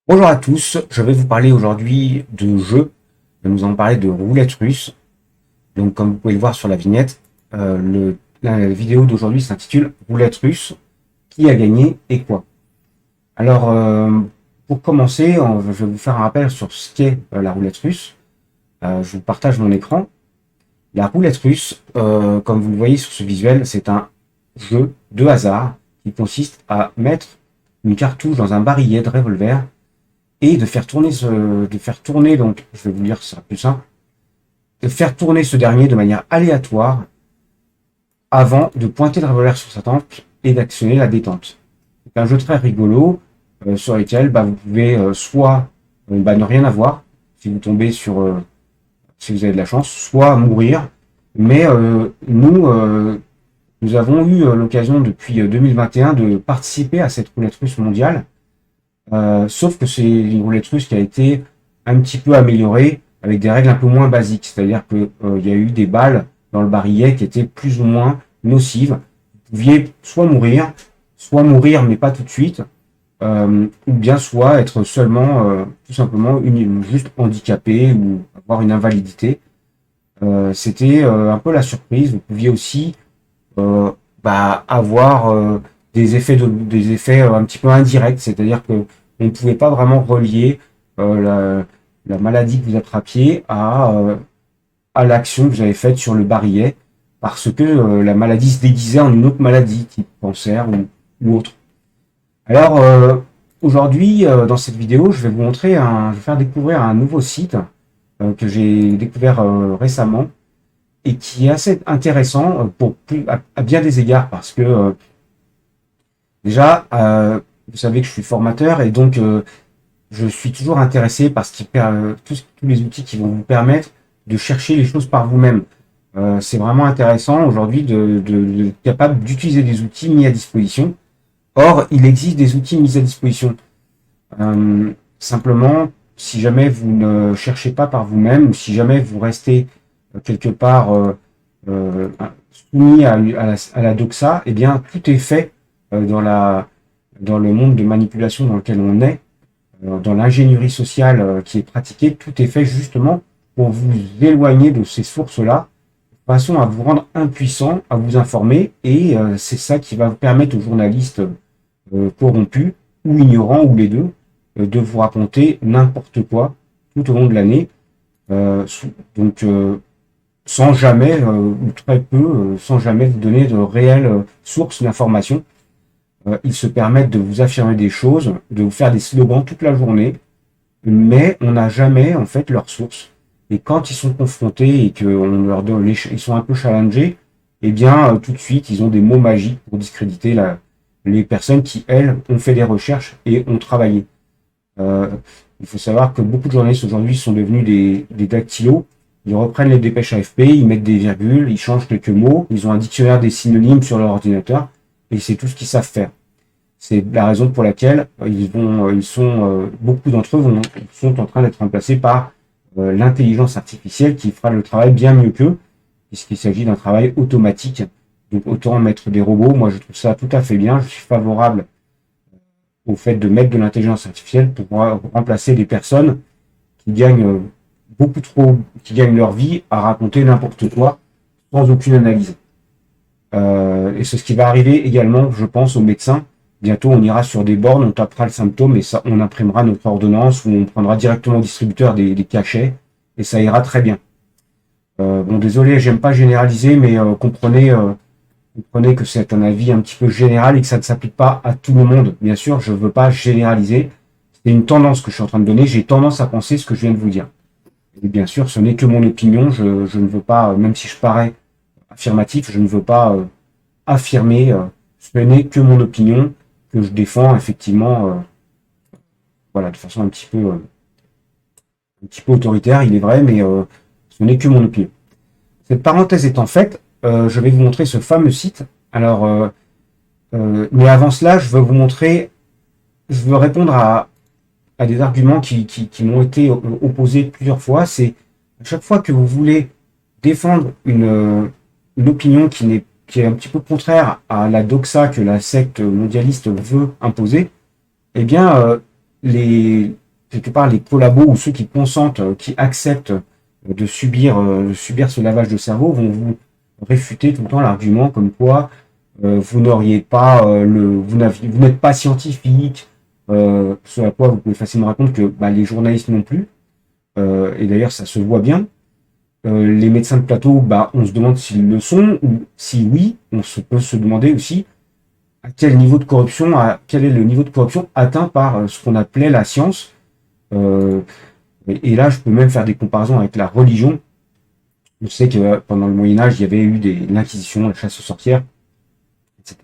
Bonjour à tous, je vais vous parler aujourd'hui de jeux. Nous allons parler de roulette russe. Donc comme vous pouvez le voir sur la vignette, la vidéo d'aujourd'hui s'intitule Roulette russe, qui a gagné et quoi. Alors pour commencer, je vais vous faire un rappel sur ce qu'est la roulette russe. Je vous partage mon écran. La roulette russe, comme vous le voyez sur ce visuel, c'est un jeu de hasard qui consiste à mettre une cartouche dans un barillet de revolver et de faire tourner, donc, je vais vous dire, ça sera plus simple, de faire tourner ce dernier de manière aléatoire avant de pointer le revolver sur sa tempe et d'actionner la détente. C'est un jeu très rigolo sur lequel vous pouvez soit ne rien avoir si vous tombez si vous avez de la chance, soit mourir. Mais nous avons eu l'occasion depuis 2021 de participer à cette roulette russe mondiale. Sauf que c'est une roulette russe qui a été un petit peu améliorée avec des règles un peu moins basiques. C'est-à-dire que il y a eu des balles dans le barillet qui étaient plus ou moins nocives. Vous pouviez soit mourir mais pas tout de suite, ou bien soit être seulement tout simplement juste handicapé ou avoir une invalidité. C'était un peu la surprise. Vous pouviez aussi avoir des effets un petit peu indirects, c'est-à-dire que on ne pouvait pas vraiment relier la maladie que vous attrapiez à l'action que vous avez faite sur le barillet, parce que la maladie se déguisait en une autre maladie, type cancer ou autre. Alors aujourd'hui, dans cette vidéo, je vais faire découvrir un nouveau site que j'ai découvert récemment et qui est assez intéressant à bien des égards parce que déjà, vous savez que je suis formateur et donc je suis toujours intéressé par tous les outils qui vont vous permettre de chercher les choses par vous-même. C'est vraiment intéressant aujourd'hui d'être capable d'utiliser des outils mis à disposition. Or, il existe des outils mis à disposition. Simplement, si jamais vous ne cherchez pas par vous-même, ou si jamais vous restez quelque part euh, soumis à la doxa, eh bien, tout est fait dans le monde de manipulation dans lequel on est, dans l'ingénierie sociale qui est pratiquée, tout est fait justement pour vous éloigner de ces sources-là, de façon à vous rendre impuissant, à vous informer, et c'est ça qui va permettre aux journalistes corrompus, ou ignorants, ou les deux, de vous raconter n'importe quoi tout au long de l'année. Euh, donc, sans jamais, ou très peu, sans jamais vous donner de réelles sources d'informations. Ils se permettent de vous affirmer des choses, de vous faire des slogans toute la journée, mais on n'a jamais en fait leurs sources. Et quand ils sont confrontés et qu'on leur donne, ils sont un peu challengés, eh bien tout de suite ils ont des mots magiques pour discréditer les personnes qui elles ont fait des recherches et ont travaillé. Euh, il faut savoir que beaucoup de journalistes aujourd'hui sont devenus des dactylos. Ils reprennent les dépêches AFP, ils mettent des virgules, ils changent quelques mots, ils ont un dictionnaire des synonymes sur leur ordinateur et c'est tout ce qu'ils savent faire. C'est la raison pour laquelle beaucoup d'entre eux sont en train d'être remplacés par l'intelligence artificielle qui fera le travail bien mieux qu'eux, puisqu'il s'agit d'un travail automatique. Donc autant mettre des robots, moi je trouve ça tout à fait bien, je suis favorable au fait de mettre de l'intelligence artificielle pour remplacer des personnes qui gagnent qui gagnent leur vie à raconter n'importe quoi sans aucune analyse. Et c'est ce qui va arriver également, je pense, aux médecins. Bientôt, on ira sur des bornes, on tapera le symptôme et ça, on imprimera notre ordonnance ou on prendra directement au distributeur des cachets et ça ira très bien. Bon, désolé, j'aime pas généraliser, mais comprenez que c'est un avis un petit peu général et que ça ne s'applique pas à tout le monde. Bien sûr, je ne veux pas généraliser. C'est une tendance que je suis en train de donner. J'ai tendance à penser ce que je viens de vous dire. Et bien sûr, ce n'est que mon opinion. Je ne veux pas, même si je parais affirmatif, je ne veux pas affirmer. Ce n'est que mon opinion que je défends effectivement, voilà, de façon un petit peu autoritaire, il est vrai, mais ce n'est que mon opinion. Cette parenthèse étant faite, je vais vous montrer ce fameux site. Alors, mais avant cela, je veux répondre à des arguments qui m'ont été opposés plusieurs fois. C'est à chaque fois que vous voulez défendre une opinion qui est un petit peu contraire à la doxa que la secte mondialiste veut imposer, eh bien, quelque part, les collabos ou ceux qui consentent, qui acceptent de subir ce lavage de cerveau vont vous réfuter tout le temps l'argument comme quoi vous n'auriez pas vous n'êtes pas scientifique, ce à quoi vous pouvez facilement répondre que bah, les journalistes non plus, et d'ailleurs ça se voit bien. Les médecins de plateau, bah, on se demande s'ils le sont, ou si oui, peut se demander aussi à quel niveau de corruption, quel est le niveau de corruption atteint par ce qu'on appelait la science. Euh, et là, je peux même faire des comparaisons avec la religion. On sait que pendant le Moyen-Âge, il y avait eu l'Inquisition, la chasse aux sorcières, etc.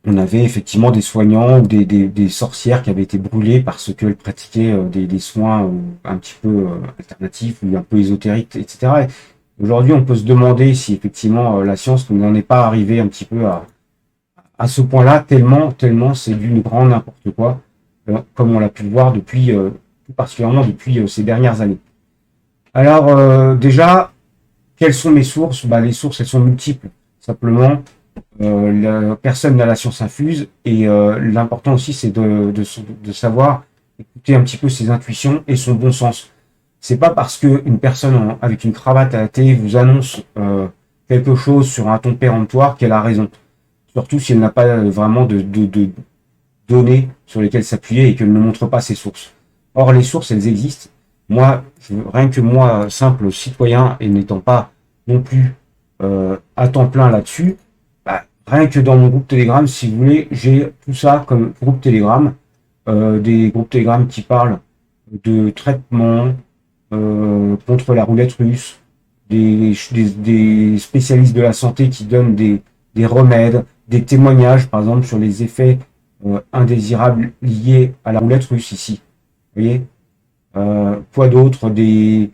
On avait effectivement des soignants ou des sorcières qui avaient été brûlées parce qu'elles pratiquaient des soins un petit peu alternatifs ou un peu ésotériques, etc. Et aujourd'hui, on peut se demander si effectivement la science n'en est pas arrivée un petit peu à ce point-là, tellement c'est du grand n'importe quoi, comme on l'a pu le voir depuis, tout particulièrement depuis ces dernières années. Alors déjà, quelles sont mes sources? Bah, les sources, elles sont multiples. Simplement, personne n'a la science infuse et l'important aussi, c'est de savoir écouter un petit peu ses intuitions et son bon sens. C'est pas parce que une personne avec une cravate à la télé vous annonce quelque chose sur un ton péremptoire qu'elle a raison. Surtout si elle n'a pas vraiment de données sur lesquelles s'appuyer et qu'elle ne montre pas ses sources. Or, les sources, elles existent. Moi, rien que moi, simple citoyen, et n'étant pas non plus à temps plein là-dessus, bah, rien que dans mon groupe Telegram, si vous voulez, j'ai tout ça comme groupe Telegram, des groupes Telegram qui parlent de traitement contre la roulette russe, des spécialistes de la santé qui donnent des remèdes, des témoignages, par exemple, sur les effets indésirables liés à la roulette russe ici. Vous voyez, quoi d'autre, des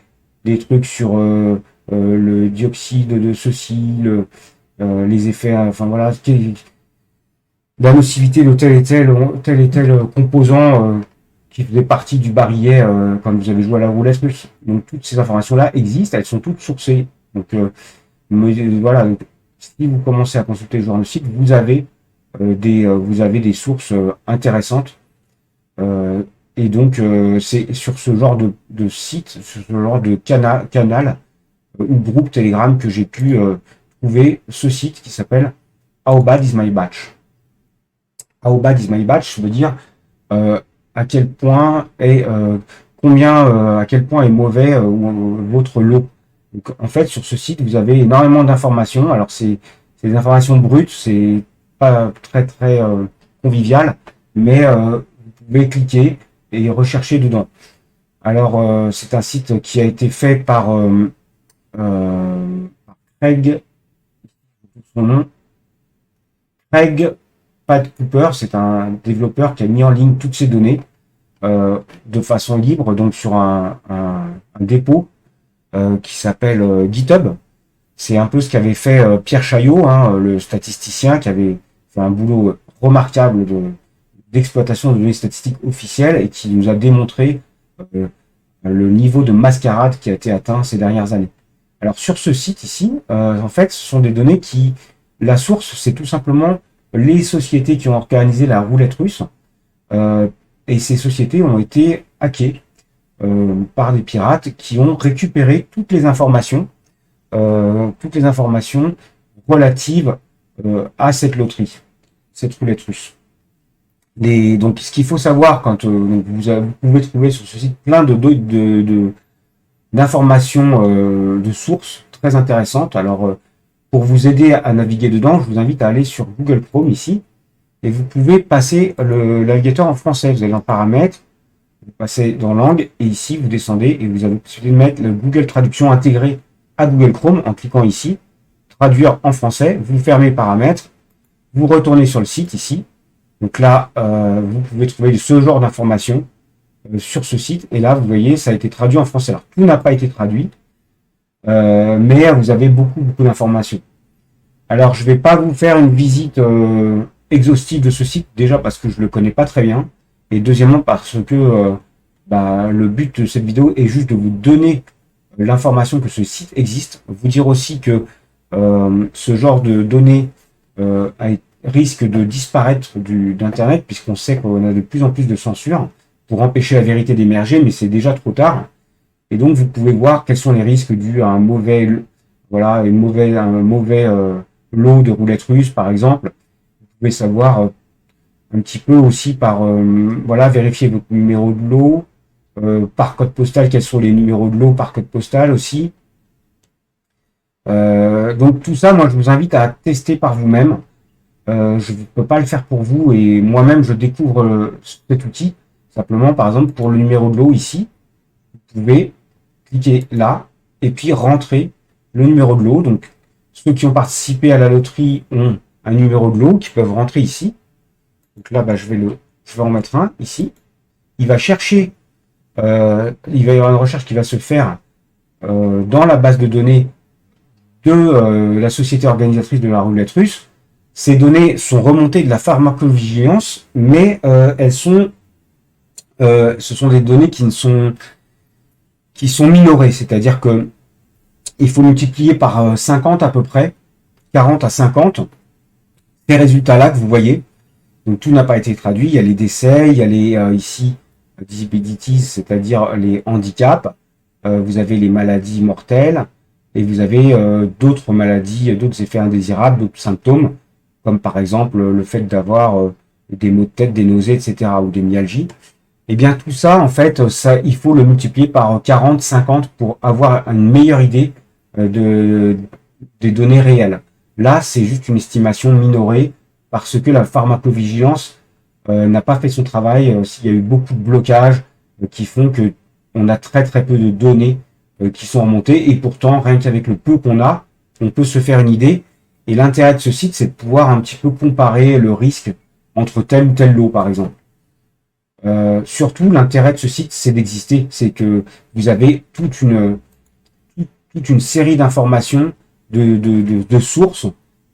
trucs sur le dioxyde de ceci, les effets, enfin voilà, la nocivité de tel et tel composant qui faisait partie du barillet quand vous avez joué à la roulette russe. Donc toutes ces informations-là existent, elles sont toutes sourcées. Donc voilà, donc, si vous commencez à consulter ce genre de site, vous avez des sources intéressantes. Et donc, c'est sur ce genre de site, sur ce genre de canal ou groupe Telegram que j'ai pu trouver ce site qui s'appelle How Bad Is My Batch. How Bad Is My Batch veut dire à quel point est à quel point est mauvais votre lot. Donc, en fait, sur ce site, vous avez énormément d'informations. Alors, c'est des informations brutes, c'est pas très très convivial, mais vous pouvez cliquer et rechercher dedans. Alors, c'est un site qui a été fait par Craig, son nom, Craig Pat Cooper, c'est un développeur qui a mis en ligne toutes ces données de façon libre, donc sur un dépôt qui s'appelle GitHub. C'est un peu ce qu'avait fait Pierre Chaillot, hein, le statisticien, qui avait fait un boulot remarquable d'exploitation de données statistiques officielles et qui nous a démontré le niveau de mascarade qui a été atteint ces dernières années. Alors sur ce site ici, en fait, ce sont des données la source, c'est tout simplement les sociétés qui ont organisé la roulette russe, et ces sociétés ont été hackées par des pirates qui ont récupéré toutes les informations relatives à cette loterie, cette roulette russe. Donc, ce qu'il faut savoir quand vous pouvez trouver sur ce site plein d'informations, de sources très intéressantes. Alors, pour vous aider à naviguer dedans, je vous invite à aller sur Google Chrome ici, et vous pouvez passer le navigateur en français. Vous allez en paramètres, vous passez dans langue, et ici vous descendez et vous avez la possibilité de mettre le Google Traduction intégré à Google Chrome en cliquant ici, traduire en français, vous fermez paramètres, vous retournez sur le site ici. Donc là, vous pouvez trouver ce genre d'informations sur ce site, et là vous voyez, ça a été traduit en français. Alors tout n'a pas été traduit, mais vous avez beaucoup d'informations. Alors je vais pas vous faire une visite exhaustive de ce site, déjà parce que je le connais pas très bien, et deuxièmement parce que le but de cette vidéo est juste de vous donner l'information que ce site existe, vous dire aussi que ce genre de données risque de disparaître d'Internet, puisqu'on sait qu'on a de plus en plus de censure pour empêcher la vérité d'émerger, mais c'est déjà trop tard. Et donc, vous pouvez voir quels sont les risques dus à un mauvais, voilà, un mauvais lot de roulettes russes, par exemple. Vous pouvez savoir un petit peu aussi par, voilà, vérifier votre numéro de lot, par code postal, quels sont les numéros de lot par code postal aussi. Donc tout ça, moi, je vous invite à tester par vous-même. Je ne peux pas le faire pour vous et moi-même, je découvre cet outil. Simplement, par exemple, pour le numéro de lot ici, vous pouvez cliquer là et puis rentrer le numéro de lot. Donc, ceux qui ont participé à la loterie ont un numéro de lot qui peuvent rentrer ici. Donc là, bah, je vais en mettre un ici. Il va chercher, il va y avoir une recherche qui va se faire dans la base de données de la société organisatrice de la roulette russe. Ces données sont remontées de la pharmacovigilance, mais ce sont des données qui sont minorées, c'est-à-dire que il faut multiplier par 50 à peu près, 40 à 50, ces résultats-là que vous voyez. Donc tout n'a pas été traduit, il y a les décès, il y a les ici disabilities, c'est-à-dire les handicaps, vous avez les maladies mortelles, et vous avez d'autres maladies, d'autres effets indésirables, d'autres symptômes, comme par exemple le fait d'avoir des maux de tête, des nausées, etc., ou des myalgies. Et bien tout ça, en fait, il faut le multiplier par 40, 50 pour avoir une meilleure idée des données réelles. Là, c'est juste une estimation minorée parce que la pharmacovigilance n'a pas fait son travail. S'il y a eu beaucoup de blocages qui font que on a très très peu de données qui sont remontées et pourtant, rien qu'avec le peu qu'on a, on peut se faire une idée. Et l'intérêt de ce site, c'est de pouvoir un petit peu comparer le risque entre tel ou tel lot, par exemple. Surtout, l'intérêt de ce site, c'est d'exister. C'est que vous avez toute une série d'informations, de sources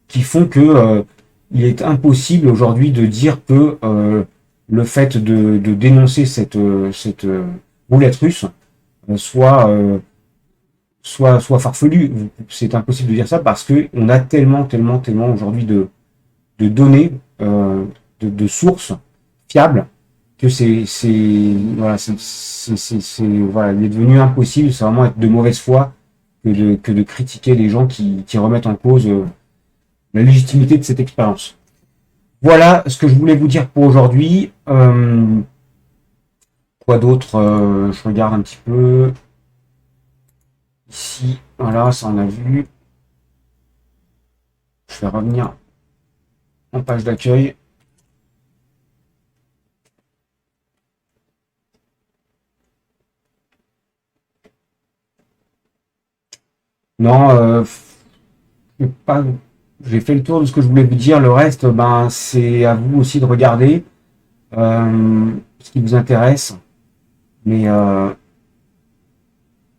qui font que il est impossible aujourd'hui de dire que le fait de dénoncer cette roulette russe soit farfelu. C'est impossible de dire ça parce que on a tellement aujourd'hui de données, de sources fiables que voilà, voilà, il est devenu impossible, c'est vraiment être de mauvaise foi que de critiquer les gens qui remettent en cause la légitimité de cette expérience. Voilà ce que je voulais vous dire pour aujourd'hui. Quoi d'autre? Je regarde un petit peu. Ici, voilà, ça on a vu. Je vais revenir en page d'accueil. Non, j'ai fait le tour de ce que je voulais vous dire. Le reste, ben, c'est à vous aussi de regarder ce qui vous intéresse. Mais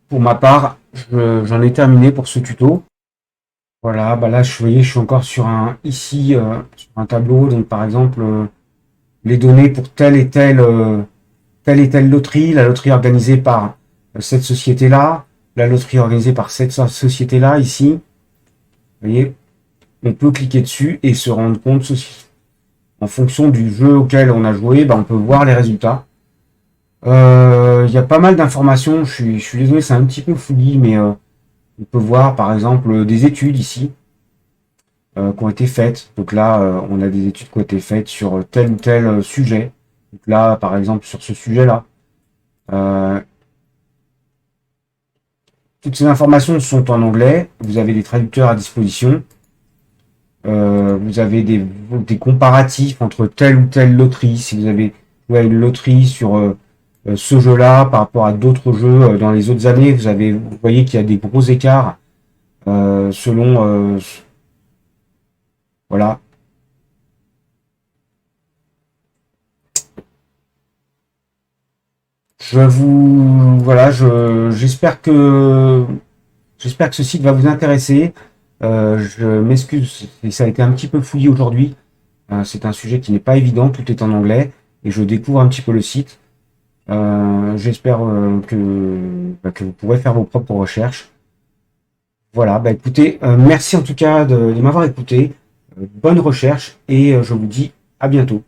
pour ma part, j'en ai terminé pour ce tuto. Voilà, bah là, voyez, je suis encore sur ici, sur un tableau. Donc, par exemple, les données pour telle et telle loterie, la loterie organisée par cette société-là, la loterie organisée par cette société-là, ici. Vous voyez, on peut cliquer dessus et se rendre compte, en fonction du jeu auquel on a joué, bah, on peut voir les résultats. Il y a pas mal d'informations, je suis désolé, c'est un petit peu fouillis, mais on peut voir par exemple des études ici qui ont été faites. Donc là, on a des études qui ont été faites sur tel ou tel sujet. Donc là, par exemple, sur ce sujet-là. Toutes ces informations sont en anglais. Vous avez des traducteurs à disposition. Vous avez des comparatifs entre telle ou telle loterie. Si vous avez une loterie sur ce jeu-là par rapport à d'autres jeux dans les autres années, vous voyez qu'il y a des gros écarts selon voilà. Voilà, j'espère que ce site va vous intéresser. Je m'excuse si ça a été un petit peu fouillé aujourd'hui. C'est un sujet qui n'est pas évident, tout est en anglais et je découvre un petit peu le site. J'espère que vous pourrez faire vos propres recherches. Voilà, bah écoutez, merci en tout cas de m'avoir écouté. bonne recherche et je vous dis à bientôt.